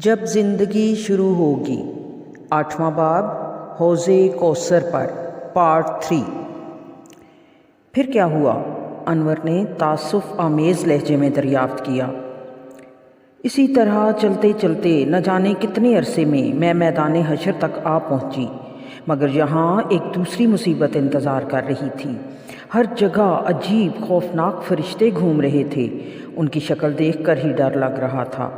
جب زندگی شروع ہوگی، 8واں باب حوض کوثر پر، پارٹ 3۔ پھر کیا ہوا؟ انور نے تعسف آمیز لہجے میں دریافت کیا۔ اسی طرح چلتے چلتے نہ جانے کتنے عرصے میں میں میدان حشر تک آ پہنچی، مگر یہاں ایک دوسری مصیبت انتظار کر رہی تھی۔ ہر جگہ عجیب خوفناک فرشتے گھوم رہے تھے۔ ان کی شکل دیکھ کر ہی ڈر لگ رہا تھا۔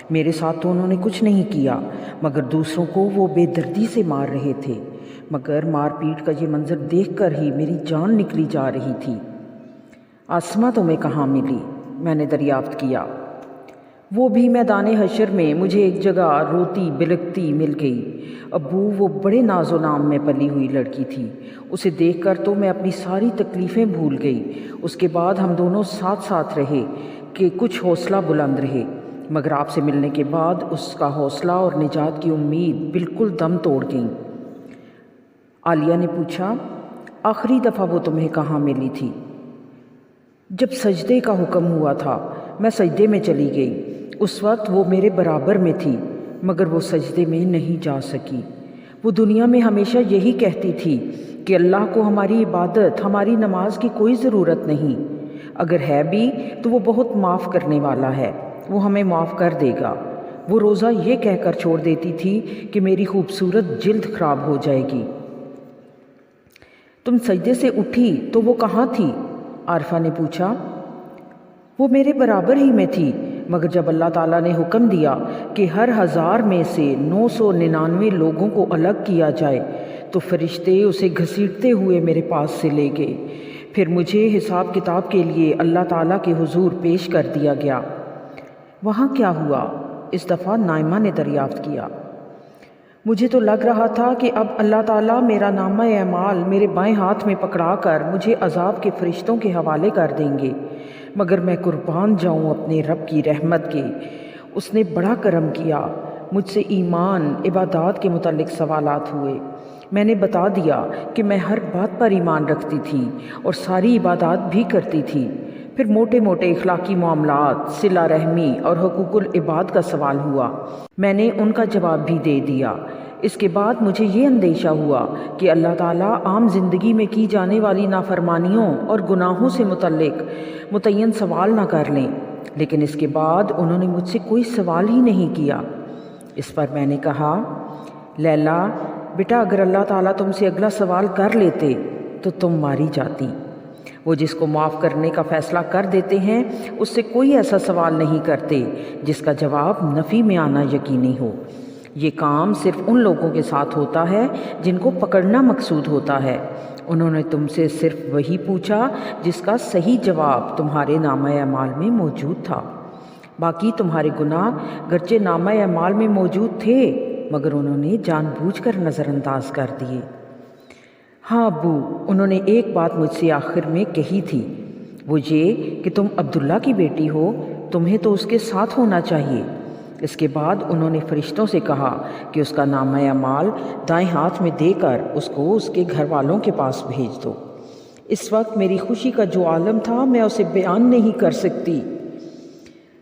میرے ساتھ تو انہوں نے کچھ نہیں کیا، مگر دوسروں کو وہ بے دردی سے مار رہے تھے۔ مگر مار پیٹ کا یہ منظر دیکھ کر ہی میری جان نکلی جا رہی تھی۔ آسمہ تمہیں کہاں ملی؟ میں نے دریافت کیا۔ وہ بھی میدان حشر میں مجھے ایک جگہ روتی بلکتی مل گئی۔ ابو وہ بڑے ناز و نام میں پلی ہوئی لڑکی تھی۔ اسے دیکھ کر تو میں اپنی ساری تکلیفیں بھول گئی۔ اس کے بعد ہم دونوں ساتھ ساتھ رہے کہ کچھ حوصلہ بلند رہے، مگر آپ سے ملنے کے بعد اس کا حوصلہ اور نجات کی امید بالکل دم توڑ گئیں۔ عالیہ نے پوچھا، آخری دفعہ وہ تمہیں کہاں ملی تھی؟ جب سجدے کا حکم ہوا تھا، میں سجدے میں چلی گئی۔ اس وقت وہ میرے برابر میں تھی، مگر وہ سجدے میں نہیں جا سکی۔ وہ دنیا میں ہمیشہ یہی کہتی تھی کہ اللہ کو ہماری عبادت، ہماری نماز کی کوئی ضرورت نہیں۔ اگر ہے بھی تو وہ بہت معاف کرنے والا ہے، وہ ہمیں معاف کر دے گا۔ وہ روزہ یہ کہہ کر چھوڑ دیتی تھی کہ میری خوبصورت جلد خراب ہو جائے گی۔ تم سجدے سے اٹھی تو وہ کہاں تھی؟ عارفہ نے پوچھا۔ وہ میرے برابر ہی میں تھی، مگر جب اللہ تعالیٰ نے حکم دیا کہ ہر 1000 میں سے 999 لوگوں کو الگ کیا جائے تو فرشتے اسے گھسیٹتے ہوئے میرے پاس سے لے گئے۔ پھر مجھے حساب کتاب کے لیے اللہ تعالیٰ کے حضور پیش کر دیا گیا۔ وہاں کیا ہوا؟ اس دفعہ نائمہ نے دریافت کیا۔ مجھے تو لگ رہا تھا کہ اب اللہ تعالیٰ میرا نامہ اعمال میرے بائیں ہاتھ میں پکڑا کر مجھے عذاب کے فرشتوں کے حوالے کر دیں گے، مگر میں قربان جاؤں اپنے رب کی رحمت کے۔ اس نے بڑا کرم کیا۔ مجھ سے ایمان، عبادات کے متعلق سوالات ہوئے۔ میں نے بتا دیا کہ میں ہر بات پر ایمان رکھتی تھی اور ساری عبادات بھی کرتی تھی۔ پھر موٹے موٹے اخلاقی معاملات، صلہ رحمی اور حقوق العباد کا سوال ہوا۔ میں نے ان کا جواب بھی دے دیا۔ اس کے بعد مجھے یہ اندیشہ ہوا کہ اللہ تعالیٰ عام زندگی میں کی جانے والی نافرمانیوں اور گناہوں سے متعلق متعین سوال نہ کر لیں، لیکن اس کے بعد انہوں نے مجھ سے کوئی سوال ہی نہیں کیا۔ اس پر میں نے کہا، لیلا بیٹا، اگر اللہ تعالیٰ تم سے اگلا سوال کر لیتے تو تم ماری جاتی۔ وہ جس کو معاف کرنے کا فیصلہ کر دیتے ہیں اس سے کوئی ایسا سوال نہیں کرتے جس کا جواب نفی میں آنا یقینی ہو۔ یہ کام صرف ان لوگوں کے ساتھ ہوتا ہے جن کو پکڑنا مقصود ہوتا ہے۔ انہوں نے تم سے صرف وہی پوچھا جس کا صحیح جواب تمہارے نامہ اعمال میں موجود تھا۔ باقی تمہارے گناہ گرچہ نامہ اعمال میں موجود تھے، مگر انہوں نے جان بوجھ کر نظر انداز کر دیے۔ ہاں ابو، انہوں نے ایک بات مجھ سے آخر میں کہی تھی، وہ یہ کہ تم عبداللہ کی بیٹی ہو، تمہیں تو اس کے ساتھ ہونا چاہیے۔ اس کے بعد انہوں نے فرشتوں سے کہا کہ اس کا نامہ اعمال دائیں ہاتھ میں دے کر اس کو اس کے گھر والوں کے پاس بھیج دو۔ اس وقت میری خوشی کا جو عالم تھا میں اسے بیان نہیں کر سکتی۔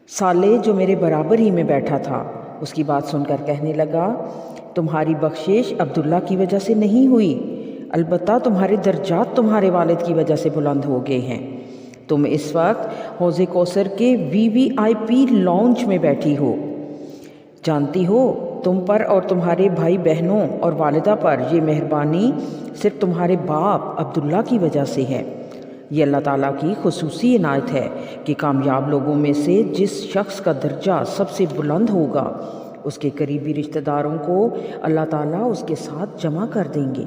صالح جو میرے برابر ہی میں بیٹھا تھا، اس کی بات سن کر کہنے لگا، تمہاری بخشش عبداللہ کی وجہ سے نہیں ہوئی، البتہ تمہارے درجات تمہارے والد کی وجہ سے بلند ہو گئے ہیں۔ تم اس وقت حوض کوثر کے VIP لاؤنج میں بیٹھی ہو۔ جانتی ہو، تم پر اور تمہارے بھائی بہنوں اور والدہ پر یہ مہربانی صرف تمہارے باپ عبداللہ کی وجہ سے ہے۔ یہ اللہ تعالیٰ کی خصوصی عنایت ہے کہ کامیاب لوگوں میں سے جس شخص کا درجہ سب سے بلند ہوگا، اس کے قریبی رشتہ داروں کو اللہ تعالیٰ اس کے ساتھ جمع کر دیں گے۔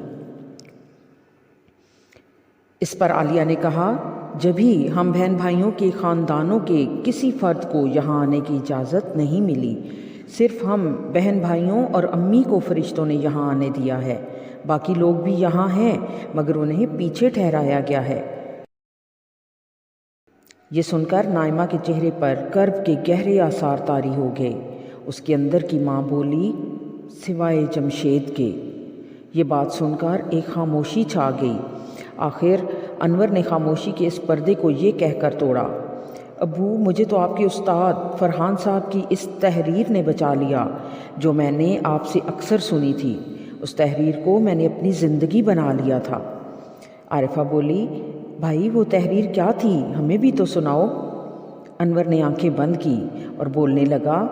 اس پر عالیہ نے کہا، جبھی ہم بہن بھائیوں کے خاندانوں کے کسی فرد کو یہاں آنے کی اجازت نہیں ملی، صرف ہم بہن بھائیوں اور امی کو فرشتوں نے یہاں آنے دیا ہے۔ باقی لوگ بھی یہاں ہیں، مگر انہیں پیچھے ٹھہرایا گیا ہے۔ یہ سن کر نائمہ کے چہرے پر کرب کے گہرے آثار طاری ہو گئے۔ اس کے اندر کی ماں بولی، سوائے جمشید کے۔ یہ بات سن کر ایک خاموشی چھا گئی۔ آخر انور نے خاموشی کے اس پردے کو یہ کہہ کر توڑا، ابو، مجھے تو آپ کے استاد فرحان صاحب کی اس تحریر نے بچا لیا جو میں نے آپ سے اکثر سنی تھی۔ اس تحریر کو میں نے اپنی زندگی بنا لیا تھا۔ عارفہ بولی، بھائی وہ تحریر کیا تھی؟ ہمیں بھی تو سناؤ۔ انور نے آنکھیں بند کی اور بولنے لگا،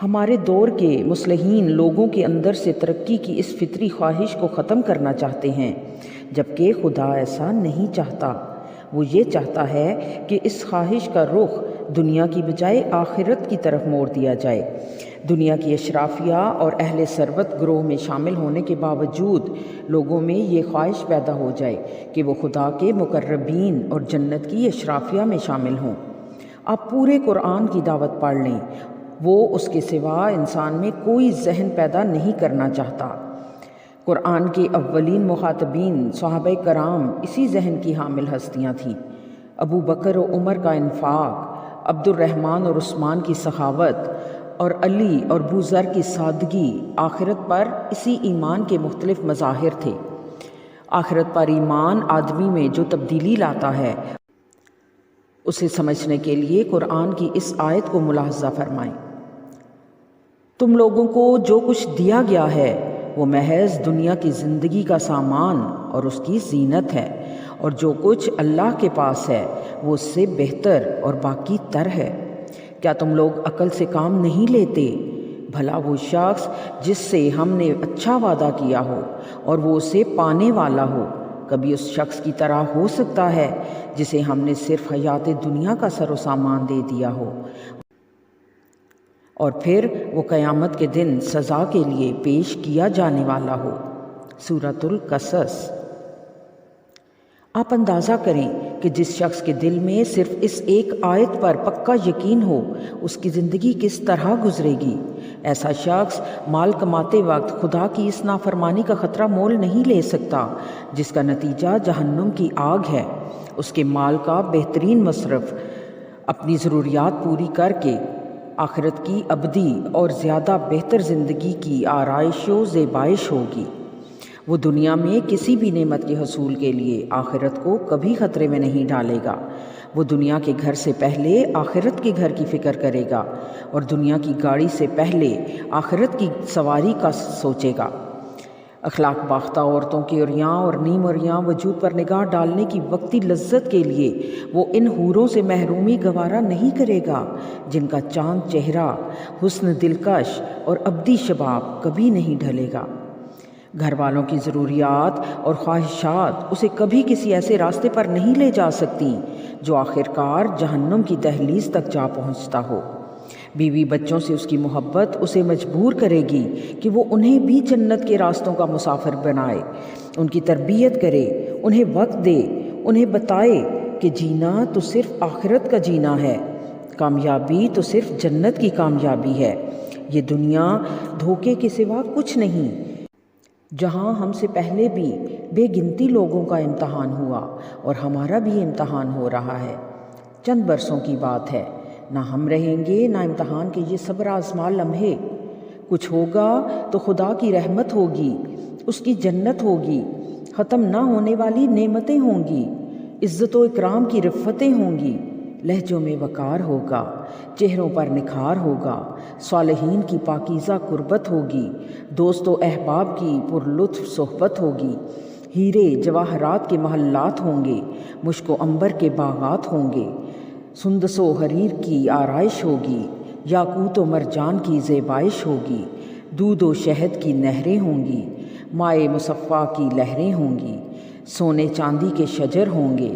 ہمارے دور کے مصلحین لوگوں کے اندر سے ترقی کی اس فطری خواہش کو ختم کرنا چاہتے ہیں، جبکہ خدا ایسا نہیں چاہتا۔ وہ یہ چاہتا ہے کہ اس خواہش کا رخ دنیا کی بجائے آخرت کی طرف موڑ دیا جائے۔ دنیا کی اشرافیہ اور اہل ثروت گروہ میں شامل ہونے کے باوجود لوگوں میں یہ خواہش پیدا ہو جائے کہ وہ خدا کے مقربین اور جنت کی اشرافیہ میں شامل ہوں۔ آپ پورے قرآن کی دعوت پڑھ لیں، وہ اس کے سوا انسان میں کوئی ذہن پیدا نہیں کرنا چاہتا۔ قرآن کے اولین مخاطبین صحابہ کرام اسی ذہن کی حامل ہستیاں تھیں۔ ابو بکر و عمر کا انفاق، عبد الرحمن اور عثمان کی سخاوت، اور علی اور ابو ذر کی سادگی آخرت پر اسی ایمان کے مختلف مظاہر تھے۔ آخرت پر ایمان آدمی میں جو تبدیلی لاتا ہے، اسے سمجھنے کے لیے قرآن کی اس آیت کو ملاحظہ فرمائیں۔ تم لوگوں کو جو کچھ دیا گیا ہے وہ محض دنیا کی زندگی کا سامان اور اس کی زینت ہے، اور جو کچھ اللہ کے پاس ہے وہ اس سے بہتر اور باقی تر ہے۔ کیا تم لوگ عقل سے کام نہیں لیتے؟ بھلا وہ شخص جس سے ہم نے اچھا وعدہ کیا ہو اور وہ اسے پانے والا ہو، کبھی اس شخص کی طرح ہو سکتا ہے جسے ہم نے صرف حیات دنیا کا سر و سامان دے دیا ہو اور پھر وہ قیامت کے دن سزا کے لیے پیش کیا جانے والا ہو۔ سورۃ القصص۔ آپ اندازہ کریں کہ جس شخص کے دل میں صرف اس ایک آیت پر پکا یقین ہو، اس کی زندگی کس طرح گزرے گی۔ ایسا شخص مال کماتے وقت خدا کی اس نافرمانی کا خطرہ مول نہیں لے سکتا جس کا نتیجہ جہنم کی آگ ہے۔ اس کے مال کا بہترین مصرف اپنی ضروریات پوری کر کے آخرت کی ابدی اور زیادہ بہتر زندگی کی آرائش و زیبائش ہوگی۔ وہ دنیا میں کسی بھی نعمت کے حصول کے لیے آخرت کو کبھی خطرے میں نہیں ڈالے گا۔ وہ دنیا کے گھر سے پہلے آخرت کے گھر کی فکر کرے گا اور دنیا کی گاڑی سے پہلے آخرت کی سواری کا سوچے گا۔ اخلاق باختہ عورتوں کے عریاں اور نیم عریاں وجود پر نگاہ ڈالنے کی وقتی لذت کے لیے وہ ان حوروں سے محرومی گوارا نہیں کرے گا جن کا چاند چہرہ، حسن دلکش اور ابدی شباب کبھی نہیں ڈھلے گا۔ گھر والوں کی ضروریات اور خواہشات اسے کبھی کسی ایسے راستے پر نہیں لے جا سکتی جو آخرکار جہنم کی دہلیز تک جا پہنچتا ہو۔ بیوی بچوں سے اس کی محبت اسے مجبور کرے گی کہ وہ انہیں بھی جنت کے راستوں کا مسافر بنائے، ان کی تربیت کرے، انہیں وقت دے، انہیں بتائے کہ جینا تو صرف آخرت کا جینا ہے، کامیابی تو صرف جنت کی کامیابی ہے۔ یہ دنیا دھوکے کے سوا کچھ نہیں، جہاں ہم سے پہلے بھی بے گنتی لوگوں کا امتحان ہوا اور ہمارا بھی امتحان ہو رہا ہے۔ چند برسوں کی بات ہے، نہ ہم رہیں گے نہ امتحان کے یہ صبر آزما لمحے۔ کچھ ہوگا تو خدا کی رحمت ہوگی، اس کی جنت ہوگی، ختم نہ ہونے والی نعمتیں ہوں گی، عزت و اکرام کی رفتیں ہوں گی، لہجوں میں وقار ہوگا، چہروں پر نکھار ہوگا، صالحین کی پاکیزہ قربت ہوگی، دوست و احباب کی پرلطف صحبت ہوگی، ہیرے جواہرات کے محلات ہوں گے، مشک و عنبر کے باغات ہوں گے، سندس و حریر کی آرائش ہوگی، یاقوت و مرجان کی زیبائش ہوگی، دودھ و شہد کی نہریں ہوں گی، مائے مصفا کی لہریں ہوں گی، سونے چاندی کے شجر ہوں گے،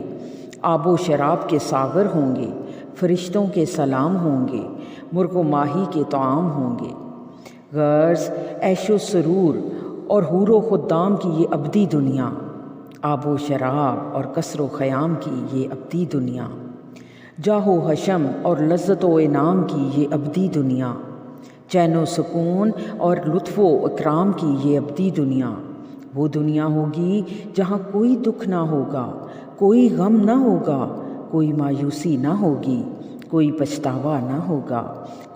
آب و شراب کے ساغر ہوں گے، فرشتوں کے سلام ہوں گے، مرغ و ماہی کے طعام ہوں گے۔ غرض عیش و سرور اور حور و خدام کی یہ ابدی دنیا، آب و شراب اور کثر و خیام کی یہ ابدی دنیا، جاہ و حشم اور لذت و انعام کی یہ ابدی دنیا، چین و سکون اور لطف و اکرام کی یہ ابدی دنیا۔ وہ دنیا ہوگی جہاں کوئی دکھ نہ ہوگا، کوئی غم نہ ہوگا، کوئی مایوسی نہ ہوگی، کوئی پچھتاوا نہ ہوگا،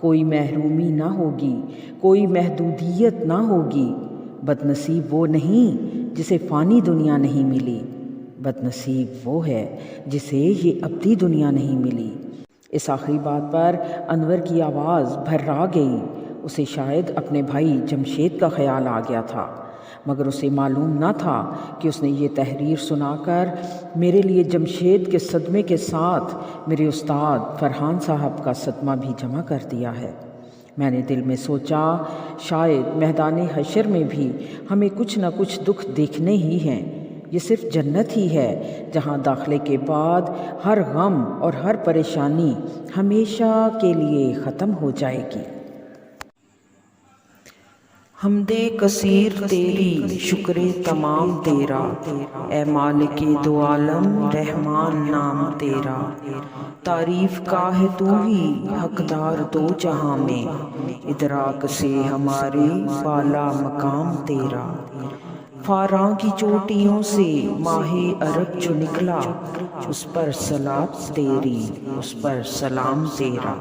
کوئی محرومی نہ ہوگی، کوئی محدودیت نہ ہوگی۔ بد نصیب وہ نہیں جسے فانی دنیا نہیں ملی، بد نصیب وہ ہے جسے یہ ابدی دنیا نہیں ملی۔ اس آخری بات پر انور کی آواز بھرا گئی۔ اسے شاید اپنے بھائی جمشید کا خیال آ گیا تھا، مگر اسے معلوم نہ تھا کہ اس نے یہ تحریر سنا کر میرے لیے جمشید کے صدمے کے ساتھ میرے استاد فرحان صاحب کا صدمہ بھی جمع کر دیا ہے۔ میں نے دل میں سوچا، شاید میدان حشر میں بھی ہمیں کچھ نہ کچھ دکھ دیکھنے ہی ہیں۔ یہ صرف جنت ہی ہے جہاں داخلے کے بعد ہر غم اور ہر پریشانی ہمیشہ کے لیے ختم ہو جائے گی۔ حمد کثیر تیری، شکر تمام تیرا، اے مالک دو عالم رحمان نام تیرا۔ تعریف کا ہے تو ہی حقدار دو جہاں میں، ادراک سے ہمارے بالا مقام تیرا۔ فاراں کی چوٹیوں سے ماہ عرب جو نکلا، اس پر صلاۃ تیری، اس پر سلام تیرا۔